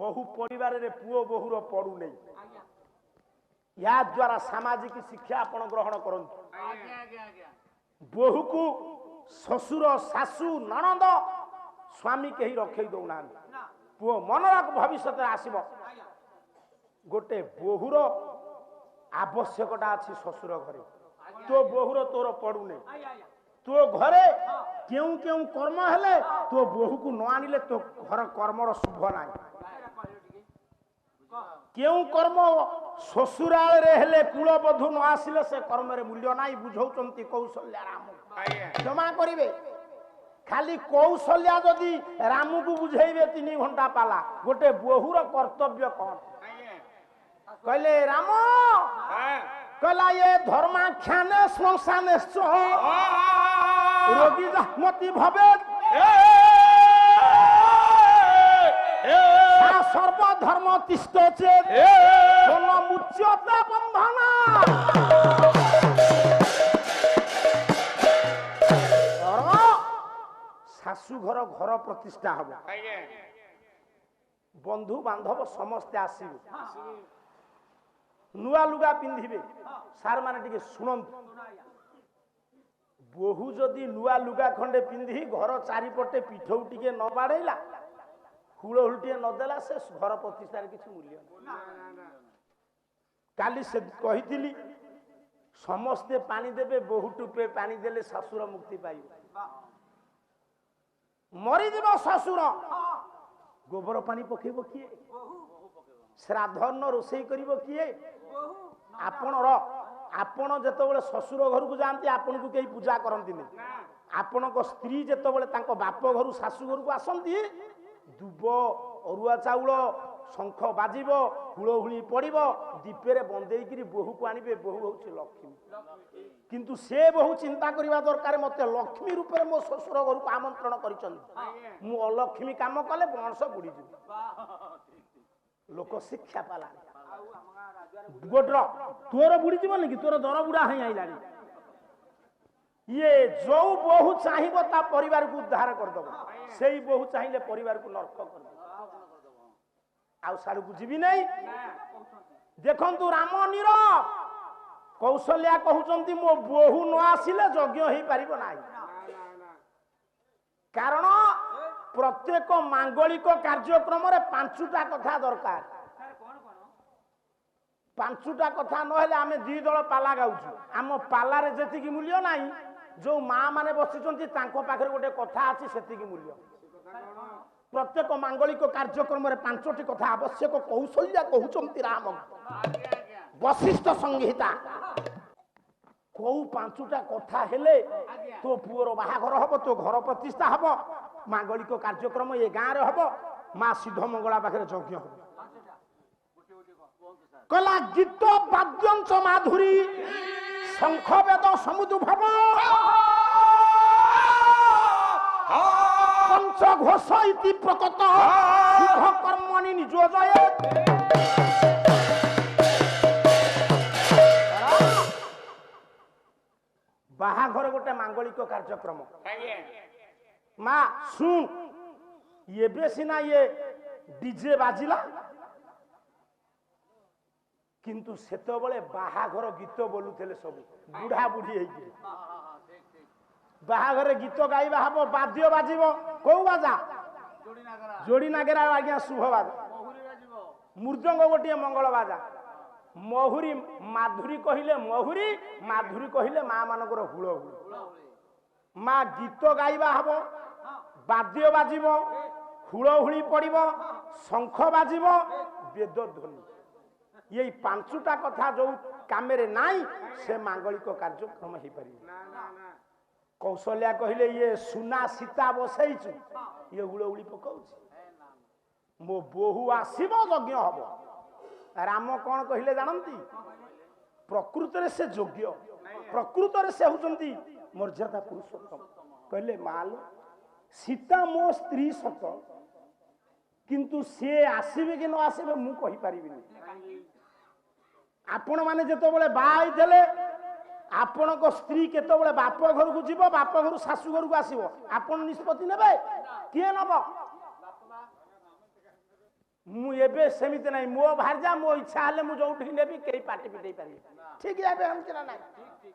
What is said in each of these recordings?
बहु परिवार रे पुओ बहुर पड़ू नहीं या द्वारा सामाजिक शिक्षा आपण ग्रहण करंतु बहु को ससुर सासू ननद स्वामी कहीं रखे दौना पुओ मनरा भविष्य आसब गोटे बहुर आवश्यकता अच्छी ससुर घरे तो बहुर तोर पड़ू नहीं तो घरे क्यों क्यों कर्म हेले तो बहु को न आनिले तो घर कर्मर शुभ ना क्यों कर्म ससुराल रे हेले कुलबधु न आसिले से कर्म रे मूल्य नाही बुझौचंती कौशल्या राम क्षमा करिवे खाली कौशल्या जदि राम को बुझेबे 3 घंटा पाला गोटे बहुर कर्तव्य कौन कहले राम कहला ये धर्माख्याने श्मशाने रोगी जहमति भवे सर्वधर्म तिष्ठ चेत मुच्यते बंधना शाशु घर घर प्रतिष्ठा हम बंधु बांधव समस्ते आसवे नुआ लुगा पिंधिबे सार माने टिके सुनंतु बहु जदि नुआ लुगा खंडे पिंधि घर चारिपटे पिठौ टिके न बाड़ेला हुलहुलटिए नदेला से घर प्रतिष्ठार किसी मूल्य काली से कही समस्ते पानी देवे बहु टुपे पानी देले ससुर मुक्ति पाइब मरीज ससुर गोबर पानी पकेब किए श्राद्धन रोषे करिब किए आपण जेतबेले ससुर घर को जाती आपन को कई पूजा करती नहीं आपण को स्त्री जेतबेले तांको बाप घर शाशु घर को आसती दुब अरुआ चाउल शंख बाजिब हुलहुली पड़ब दीपे बंदेकरी बहु को आनिबे बहु हूँ लक्ष्मी किंतु से बहु चिंता करने दरकार मत लक्ष्मी रूपे मो ससुर घर को आमंत्रण कर अलक्ष्मी कम कले वंश बुड़ी लोक शिक्षा पाला गोटर तोर बुड़ी जीवन कि तोर दर बुढ़ा ही आईला ये जो बहु चाहिए ता परिवार को उद्धार करदब से ही बहु चाहिए परिवार को नर्क कर आउ साड़ू को जीवी नहीं देखंतु राम नीर कौशल्या कहउचंती मो बहु न आसिले यज्ञ ही पारिबो नाही कारण प्रत्येक मांगलिक कार्यक्रम रे 5टा कथा दरकार 5टा कथा न हेले आमे 2 दल पाला गाउछु आम पाला रे जेति की मूल्य नाही जो माँ माने बसिचंती तांको पाखरे गोटे कथा अछि सेति की मूल्य प्रत्येक मांगलिक कार्यक्रम रे 5टी कथा आवश्यक कौशल्या कहउचंती राम वशिष्ठ संहिता को 5टा कथा हेले तो पुअर बाहाघर हबो तो घर प्रतिष्ठा हबो मांगलिक कार्यक्रम ये गाँ रे हबो माँ सिद्ध मंगला पाखरे यज्ञ हबो कला गीत वाद्यंच माधुरी शंख वेद समुद्र भव पंच घोष इति प्रकट शुभ कर्मणि निजो जय बाहाघर गोटे मांगलिक कार्यक्रम माँ सुन ये बेसिना ये डीजे बाजिला किंतु सेतबले बाहाघर गीत बोलुथेले सब बुढ़ा बुढ़ी हेइके बाहाघर गीत गाइबा हबो वाद्य बाजिबो को बाजा जोड़ी नागेरा आज्ञा शुभ बाजा मृदंग गोटे मंगल बाजा महुरी माधुरी कहिले माधुरी कहिले माँ मानकर हुलहुल माँ गीत गाइबा हबो वाद्य बाजिबो हुलहुली पड़िबो शंख बाजिबो वेद ध्वनि ये 5टा कथा जो कामेरे नाई से मांगलिक कार्यक्रम ही पारि कौशल्या कहिले ये सुना सीता बसैछु ये हुलहुली पकाउछि मो बहु आसीबो यज्ञ हबो राम कौन कहिले जानती प्रकृत रे से योग्य प्रकृत रे से होचंती मर्यादा पुरुषोत्तम कहले माल सीता मो स्त्री सत किंतु से आसीबे कि न आसीबे मु कहि परिबिनी आपण माने जेतबेले बाई देले आपण को स्त्री केतबेले बाप घर को जीवो बाप घर सासु घर को आसीबो आपण निष्पत्ति नेबे किए नबो ମୁଁ ଏବେ ସେମିତି ନାହିଁ ମୋ ଭାର୍ଯ୍ୟା ମୋ ଇଚ୍ଛା ହେଲେ ମୁଁ ଯୋଉଠିକି ନେବି କେହି ପାଟି ପିଟେଇ ପାରିବେ ଠିକ ଏବେ ଏମିତି ନା ନାହିଁ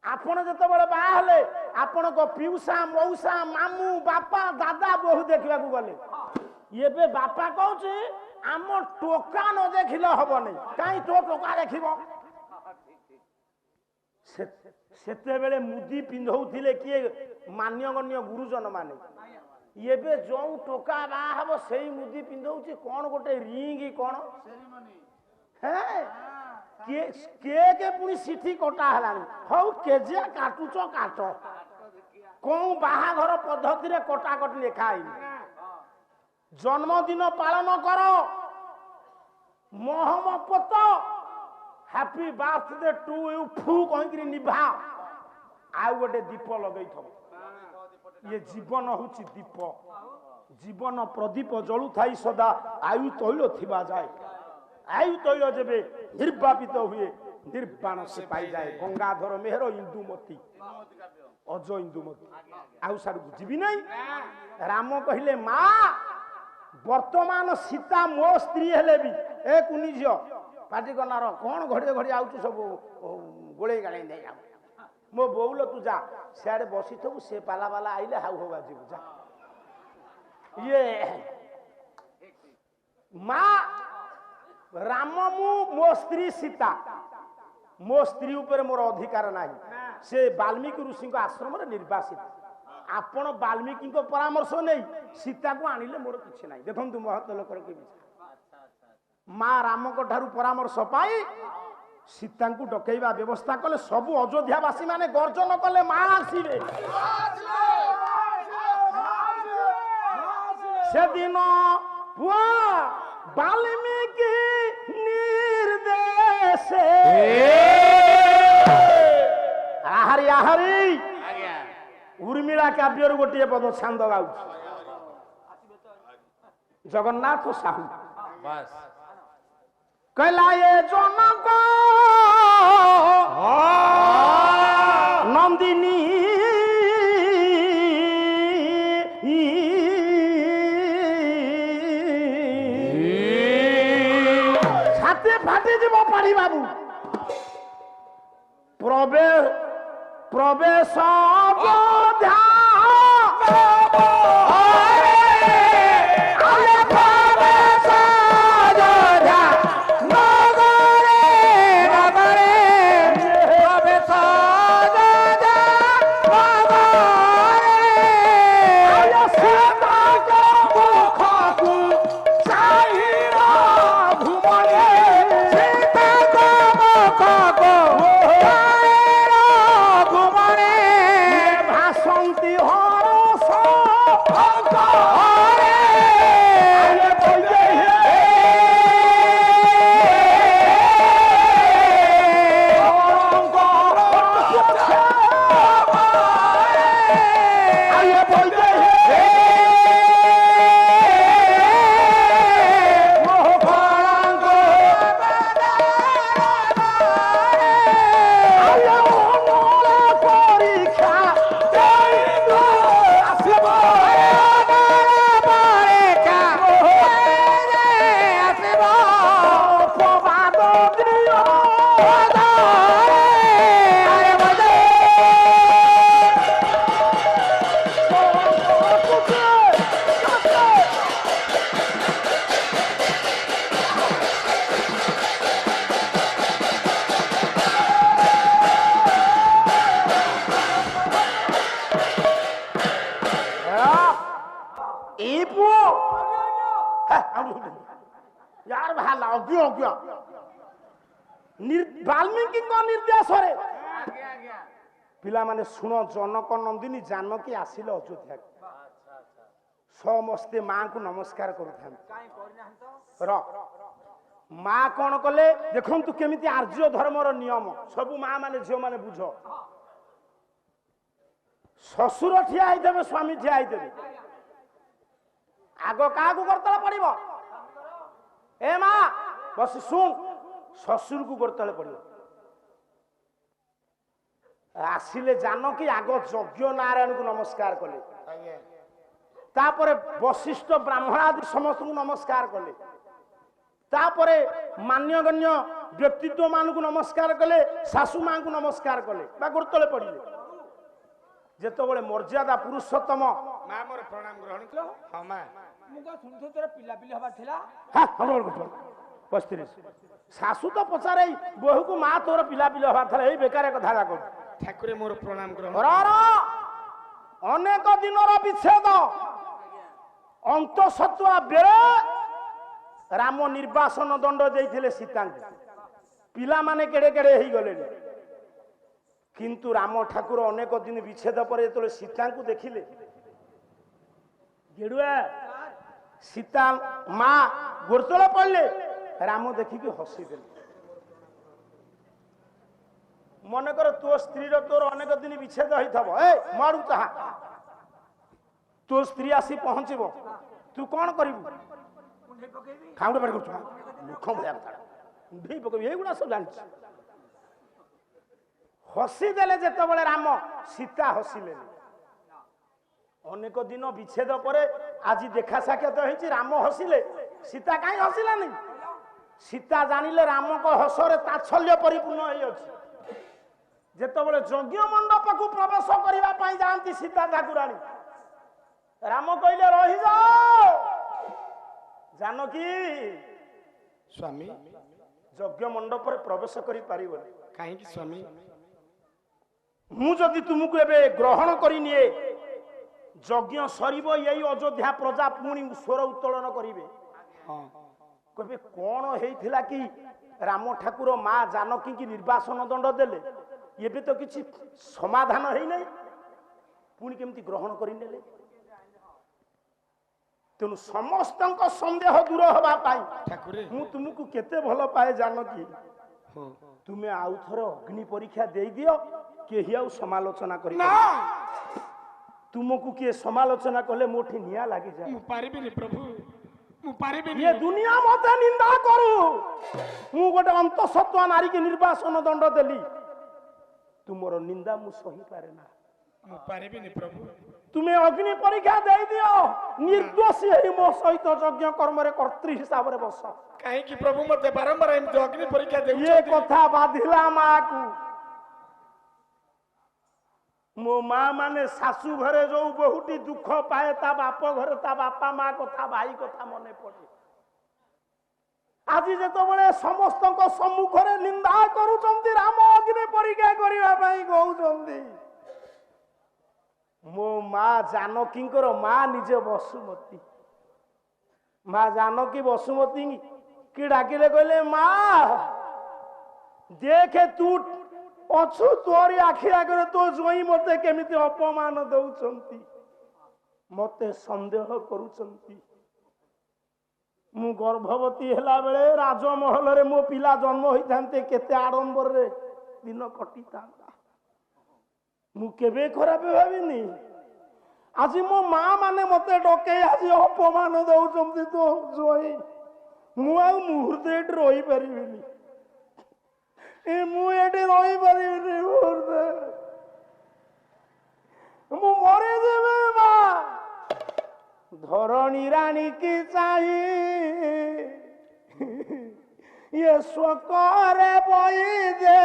ଆପଣ ଯେତେବେଳେ ବାହା ହେଲେ ଆପଣଙ୍କ ପିଉସା ମଉସା ମାମୁଁ ବାପା ଦାଦା ବୋହୁ ଦେଖିବାକୁ ଗଲେ ଏବେ ବାପା କହୁଛି ଆମ ଟୋକା ନ ଦେଖିଲେ ହବନି କାହିଁ ତୋ ଟୋକା ଦେଖିବ ସେତେବେଳେ ମୁଦି ପିନ୍ଧଉଥିଲେ କିଏ ମାନ୍ୟଗଣ୍ୟ ଗୁରୁଜନ ମାନେ ଏବେ ଯୋଉ ଟୋକା ବାହା ହବ ସେଇ ମୁଦି ପିନ୍ଧଉଛି କଣ ଗୋଟେ ରିଙ୍ଗ କଣ କେ ପୁଣି ସିଠି କଟା ହେଲାଣି ହଉ କେଜିଆ କାଟୁଛ କାଟ କୋଉ ବାହାଘର ପଦ୍ଧତିରେ କଟାକଟି ଲେଖା ହେଇନି ଜନ୍ମଦିନ ପାଳନ କର ମହମପତ ହ୍ୟାପି ବାର୍ଥଡେ ଟୁ ୟୁ ଫୁ କହିକିରି ନିଭା ଆଉ ଗୋଟେ ଦୀପ ଲଗେଇଥବ ଇଏ ଜୀବନ ହଉଛି ଦୀପ ଜୀବନ ପ୍ରଦୀପ ଜଳୁଥାଇ ସଦା ଆୟୁ ତୈଳ ଥିବା ଯାଏ ଆୟୁ ତୈଳ ଯେବେ ନିର୍ବାପିତ ହୁଏ ନିର୍ବାଣ ସେ ପାଇଯାଏ ଗଙ୍ଗାଧର ମେହର ଇନ୍ଦୁମତୀ ଅଜ ଇନ୍ଦୁମତୀ ଆଉ ସାରକୁ ଯିବି ନାହିଁ ରାମ କହିଲେ ମା ବର୍ତ୍ତମାନ ସୀତା ମୋ ସ୍ତ୍ରୀ ହେଲେ ବି ଏ କୁନି ଝିଅ ପାଟି କନାର କଣ ଘଡ଼ିଏ ଘଡ଼ି ଆଉଛୁ ସବୁ ଗୋଳେଇ ଗାଳେଇ ନେଇ ଯାଉ ମୋ ବୋଉଲ ତୁ ଯା ସିଆଡେ ବସିଥିବୁ ସେ ପାଲା ବାଲା ଆଇଲେ ହାଉ ହଉ ଯିବୁ ଯା ଇଏ ମା ରାମ ମୁଁ ମୋ ସ୍ତ୍ରୀ ସୀତା ମୋ ସ୍ତ୍ରୀ ଉପରେ ମୋର ଅଧିକାର ନାହିଁ ସେ ବାଲ୍ମୀକି ଋଷିଙ୍କ ଆଶ୍ରମରେ ନିର୍ବାସିତ ଆପଣ ବାଲ୍ମୀକିଙ୍କ ପରାମର୍ଶ ନେଇ ସୀତାକୁ ଆଣିଲେ ମୋର କିଛି ନାହିଁ ଦେଖନ୍ତୁ ମହତ ଲୋକର କେମିତି ମା ରାମଙ୍କ ଠାରୁ ପରାମର୍ଶ ପାଇ ସୀତାଙ୍କୁ ଡକେଇବା ବ୍ୟବସ୍ଥା କଲେ ସବୁ ଅଯୋଧ୍ୟାବାସୀ ମାନେ ଗର୍ଜନ କଲେ ମା ଆସିବେ ସେଦିନ ପୁଅ ବାଲ୍ମୀକି ନିର୍ଦ୍ଦେଶ ଆହାରି ଆହାରି ଉର୍ମିଳା କାବ୍ୟରୁ ଗୋଟିଏ ପଦ ଛାନ୍ଦ ଗାଉଛି ଜଗନ୍ନାଥ ସାହୁ କହିଲା ଏ ଜନକ ନନ୍ଦିନୀ ଛାତି ଫାଟିଯିବ ପାଣି ବାବୁ ପ୍ରବେଶ ବାଲ୍ମୀକିଙ୍କ ନିର୍ଦ୍ଦେଶରେ ପିଲାମାନେ ଶୁଣ ଜନକ ନନ୍ଦିନୀ ଜାନକୀ ଆସିଲେ ଅଯୋଧ୍ୟା ସମସ୍ତେ ମାଙ୍କୁ ନମସ୍କାର କରୁଥାନ୍ତି ମା କଣ କଲେ ଦେଖନ୍ତୁ କେମିତି ଆର୍ଯ୍ୟ ଧର୍ମର ନିୟମ ସବୁ ମା ମାନେ ଝିଅ ମାନେ ବୁଝ ଶ୍ୱଶୁର ଠିଆ ହେଇଥିବେ ସ୍ୱାମୀ ଠିଆ ହେଇଥିବେ ଆଗ କାହାକୁ କରତଳ ପଡିବ ଏ ମା ବସି ଶୁଣ ଶ୍ୱଶୁରକୁ କରତଳେ ପଡିବ ଆସିଲେ ଜାନକୀ ଆଗ ଯଜ୍ଞ ନାରାୟଣକୁ ନମସ୍କାର କଲେ तापरे वशिष्ठ ब्राह्मण आदि समस्त नमस्कार कले तापरे मान्यगण्य व्यक्तित्व मान को नमस्कार कले सासू मां को नमस्कार कले बा गुरुतले पड़िले जेतबेले मर्यादा पुरुषोत्तम मां मोर प्रणाम ग्रहण करो हां मां मुगा सुनथो तोर पिला पिली हबा थिला हां हमर को 35 सासू तो पचारे बहु को मां तोर पिला पिली हबा थला एई बेकार कथा जा को ठाकुरे मोर प्रणाम ग्रहण अनेक दिनर विच्छेद अंतसत्वा बेले राम निर्वासन दंड देइथिले सीता पिला माने केड़े केड़े हेई गले किंतु राम ठाकुर अनेक दिन विच्छेद पर जो सीता को देखिले गेड़ुआ सीता माँ गोरतले पड़ले राम देखिकी हसीदे मन कर तो स्त्री तोर अनेक दिन विच्छेद होता मारू चाह तो स्त्री आसी पहुंचब तू कौन कर खाऊटे पाठ कर मुख भाया पकड़ युवा सब जान हसीदेले जेतबेले राम सीता हसिले अनेक दिन विच्छेद पर आज देखा साक्षात होइछि राम हसिले सीता काई हसिलानी सीता जानिले राम को हसरे ताच्छल्य परिपूर्ण होई अछि जेतबेले यज्ञ मंडप को प्रवेश करिवा पई जानती सीता ठाकुरानी राम कइले रहि जाओ जानकी स्वामी यज्ञ मंडप पर प्रवेश करि पारिबनी काहे कि स्वामी मु जदि तुमको एबे ग्रहण करिनिए यज्ञ सरीब यही अयोध्या प्रजा पुणी स्वर उत्तोलन करिवे हां कहबे कोन हेइथिला कि राम ठाकुर मां जानकी की निर्वासन दंड देले एबे तो किछि समाधान हेइ नै पुणी केमति ग्रहण करिनेले तेनु समस्तंक संदेह दूर होबा पाई ठाकुरे मु तुमको केते भलो पाए जानकी हो तुमे आउ थरो अग्नि परीक्षा देई दियो केही आउ समालोचना करि ना तुमको किए समालोचना कले मोठी निया लागी जाए मु पारिबिनी प्रभु मु पारिबिनी ये दुनिया मते निंदा करू मु गोटे अंतसत्वा नारी के निर्वासन दंड देली तुमरो निंदा मु सही पारे ना मु पारिबिनी प्रभु तुमे अग्नि परीक्षा देई दियो निर्दोषी हेई मो सहित यज्ञ कर्म रे कर्त्री हिसाब रे बस काहे कि प्रभु मते बारंबार एम अग्नि परीक्षा देउ ये कथा बाधिला मां को मो माँ माने सासू घरे जो बहुटी दुख पाए ता बाप घरे ता बापा माँ कथा भाई कथा मने पड़े आज जेतबेले समस्त सम्मुखरे निंदा करूचंती राम अग्नि परीक्षा करिवा पई कहउचंती मो माँ जानकी माँ निजे वसुमती माँ जानकी वसुमती कि डाकिले कहले माँ देखे तू अछु तोरी आखि आगे तो जोई मते केमिति अपमान दउचंती मते संदेह करूचंती मु गर्भवती हला बेले राजमहल रे मो पिला जन्म होइथांते केते आडंबर रे दिन कटितांता मु केबे खराब भाबिनी आज मो मां माने मते डके आज अपमान दउचंती तो जोई मु आ मुहूर्ते रोई परिबिनी मुझे रही पारि मु मरे देवे माँ धरणी रानी की चाहिए ये स्वकरे बई दे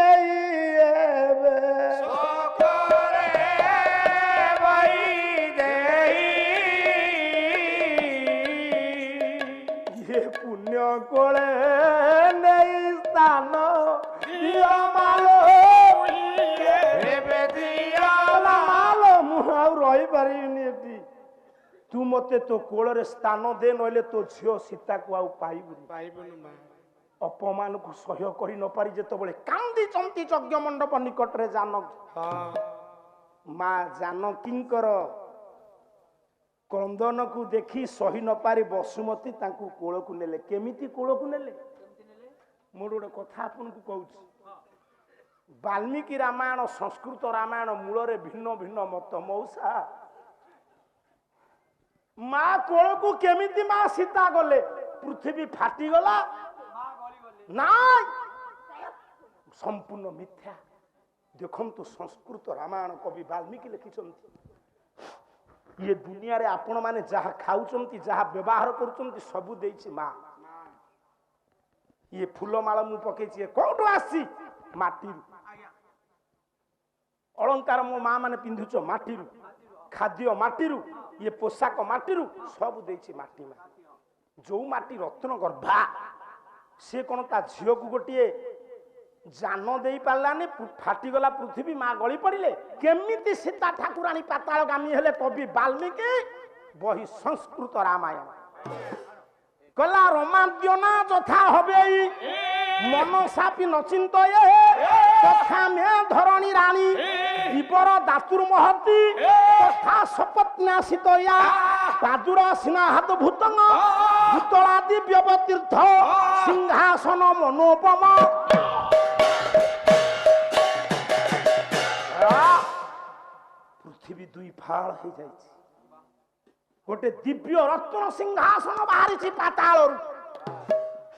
ये पुण्य कोले नहीं स्थान तू मते तो कोल स्थान दे नइले तो झियो सीता को आउ पाइबुनी अपमान को सह्य करि न पारि जेतबेले कांदी चंती यज्ञ मंडप निकट रे जानक मां जानकींकर क्रंदन को देखी सही न पारि वसुमती तांकू कोल को नेले केमिति कोल को नेले मोर गोटे कथा आपन को कहूँ वाल्मीकि रामायण संस्कृत रामायण मूल रे भिन्न भिन्न मत मौसा माँ कोल को केमिति माँ सीता गले पृथ्वी फाटी गला ना संपूर्ण मिथ्या देखंतु संस्कृत रामायण कवि वाल्मीकि लिखिछंती ये दुनिया रे आपण माने जहा खाउचंती जहा व्यवहार करूचंती सबु देइछि मा ये फूलमाल मु पकेछि कोठो आसी माटी अलंकार मो माँ माने पिंधुच माटी खाद्य माटी ये पोशाक माटी सब देइछि माटी मा जो माटी रत्न गर्भा से कौन ता झील को गोटे जान दे पारानी फाटीगला पृथ्वी माँ गली पड़े केमिति सीता ठाकुराणी पाताल गामी हेले कवि वाल्मीकि बही संस्कृत रामायण कला रोमांचना जथा हबे मन सापी नचिंत तथा में धरणी रानी विपर दातुर महती तथा सपत्न्यासित या पादुर सिंहात भूतंग भूतलादि व्यवतीर्थ सिंहासन मनोपम पृथ्वी दुई फाड़ हो जाए गोटे दिव्य रत्न सिंहासन बाहरी पाताल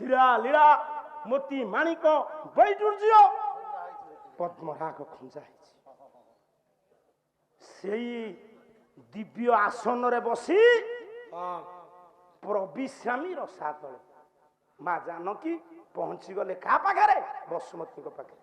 हीरा लीला मोती माणिक वैडूर्य पद्मराग खंजा से दिव्य आसन रे बसी प्रविश्रामी रसा तले माँ जानकी पहुंची गले क्या पाखे बसुमती पाखे